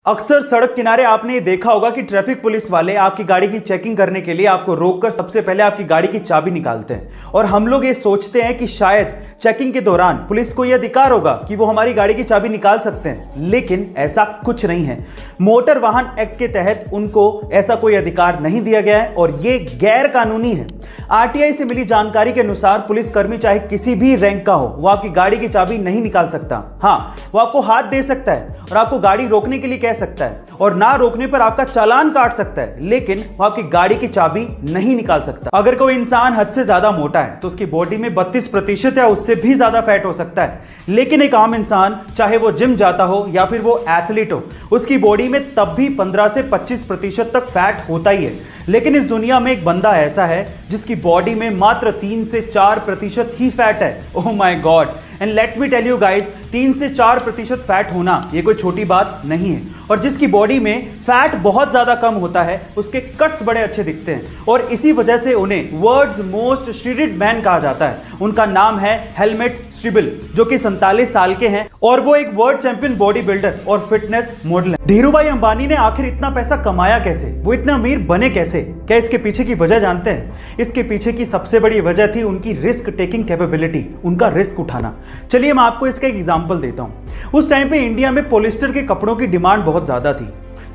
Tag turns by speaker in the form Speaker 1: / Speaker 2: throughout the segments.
Speaker 1: अक्सर सड़क किनारे आपने ये देखा होगा कि ट्रैफिक पुलिस वाले आपकी गाड़ी की चेकिंग करने के लिए आपको रोककर सबसे पहले आपकी गाड़ी की चाबी निकालते हैं और हम लोग ये सोचते हैं कि शायद चेकिंग के दौरान पुलिस को यह अधिकार होगा कि वो हमारी गाड़ी की चाबी निकाल सकते हैं, लेकिन ऐसा कुछ नहीं है। मोटर वाहन एक्ट के तहत उनको ऐसा कोई अधिकार नहीं दिया गया है और ये गैर कानूनी है। आरटीआई से मिली जानकारी के अनुसार पुलिसकर्मी चाहे किसी भी रैंक का हो, वो आपकी गाड़ी की चाबी नहीं निकाल सकता। हाँ, वो आपको हाथ दे सकता है और आपको गाड़ी रोकने के लिए कह सकता है और ना रोकने पर आपका चालान काट सकता है, लेकिन वो आपकी गाड़ी की चाबी नहीं निकाल सकता। अगर कोई इंसान हद से ज्यादा मोटा है तो उसकी बॉडी में 32% या उससे भी ज्यादा फैट हो सकता है, लेकिन एक आम इंसान चाहे वो जिम जाता हो या फिर वो एथलीट हो, उसकी बॉडी में तब भी 15 से 25% तक फैट होता ही है। लेकिन इस दुनिया में एक बंदा ऐसा है जिसकी बॉडी में मात्र 3 से 4% ही फैट है। Oh my God, and let me tell you guys, 3 से 4% फैट होना ये कोई छोटी बात नहीं है। और जिसकी बॉडी में फैट बहुत ज्यादा कम होता है उसके कट्स बड़े अच्छे दिखते हैं और इसी वजह से उन्हें वर्ल्ड्स मोस्ट श्रीडेड मैन कहा जाता है। उनका नाम है हेलमेट स्टिबल, जो कि 47 साल के हैं और वो एक वर्ल्ड चैंपियन बॉडी बिल्डर और फिटनेस मॉडल है। धीरूभाई अंबानी ने आखिर इतना पैसा कमाया कैसे, वो इतने अमीर बने कैसे? क्या इसके पीछे की वजह जानते हैं? इसके पीछे की सबसे बड़ी वजह थी उनकी रिस्क टेकिंग कैपेबिलिटी, उनका रिस्क उठाना। चलिए मैं आपको इसका एक एग्जांपल देता हूं। उस टाइम पे इंडिया में पॉलिस्टर के कपड़ों की डिमांड बहुत ज्यादा थी,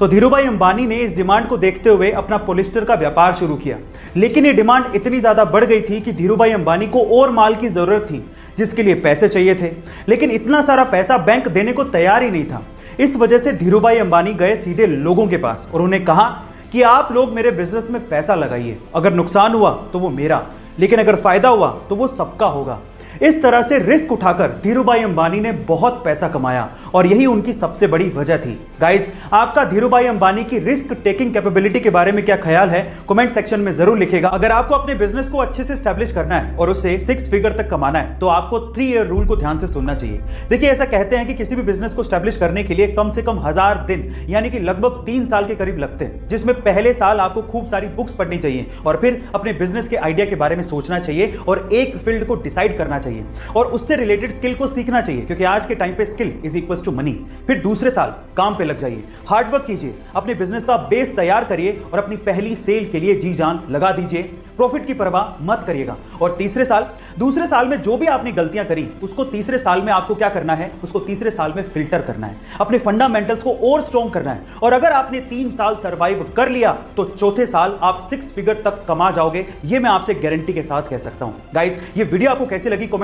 Speaker 1: तो धीरूभाई अंबानी ने इस डिमांड को देखते हुए अपना पॉलिस्टर का व्यापार शुरू किया। लेकिन ये डिमांड इतनी ज्यादा बढ़ गई थी कि धीरूभाई अंबानी को और माल की जरूरत थी, जिसके लिए पैसे चाहिए थे, लेकिन इतना सारा पैसा बैंक देने को तैयार ही नहीं था। इस वजह से धीरूभाई अंबानी गए सीधे लोगों के पास और उन्हें कहा कि आप लोग मेरे बिजनेस में पैसा लगाइए, अगर नुकसान हुआ तो वो मेरा, लेकिन अगर फायदा हुआ तो वो सबका होगा। इस तरह से रिस्क उठाकर धीरूभाई अंबानी ने बहुत पैसा कमाया और यही उनकी सबसे बड़ी वजह थी। गाइस, आपका धीरूभाई अंबानी की रिस्क टेकिंग कैपेबिलिटी के बारे में क्या ख्याल है, कमेंट सेक्शन में जरूर लिखिएगा। अगर आपको अपने बिजनेस को अच्छे से स्टैब्लिश करना है और उससे 6 फिगर तक कमाना है तो आपको 3 ईयर रूल को ध्यान से सुनना चाहिए। देखिए, ऐसा कहते हैं कि किसी भी बिजनेस को स्टैब्लिश करने के लिए कम से कम 1000 दिन यानी कि लगभग 3 साल के करीब लगते हैं, जिसमें पहले साल आपको खूब सारी बुक्स पढ़नी चाहिए और फिर अपने बिजनेस के आइडिया के बारे में सोचना चाहिए और एक फील्ड को डिसाइड करना चाहिए और उससे रिलेटेड स्किल को सीखना चाहिए, क्योंकि आज के टाइम पे skill is equals to money. फिर दूसरे साल काम पे लग जाइए, हार्डवर्क कीजिए, अपने बिजनेस का बेस तैयार करिए और अपनी पहली सेल के लिए जी जान लगा दीजिए, प्रॉफिट की परवाह मत करिएगा। और दूसरे साल में जो भी आपने गलतियां करी उसको तीसरे साल में आपको क्या करना है, उसको तीसरे साल में फिल्टर करना है, अपने फंडामेंटल्स को और स्ट्रॉन्ग करना है। और अगर आपने 3 साल सर्वाइव कर लिया तो चौथे साल आप 6 फिगर तक कमा जाओगे, ये मैं आपसे गारंटी के साथ कह सकता हूं। गाइस, ये वीडियो आपको कैसी लगी कमेंट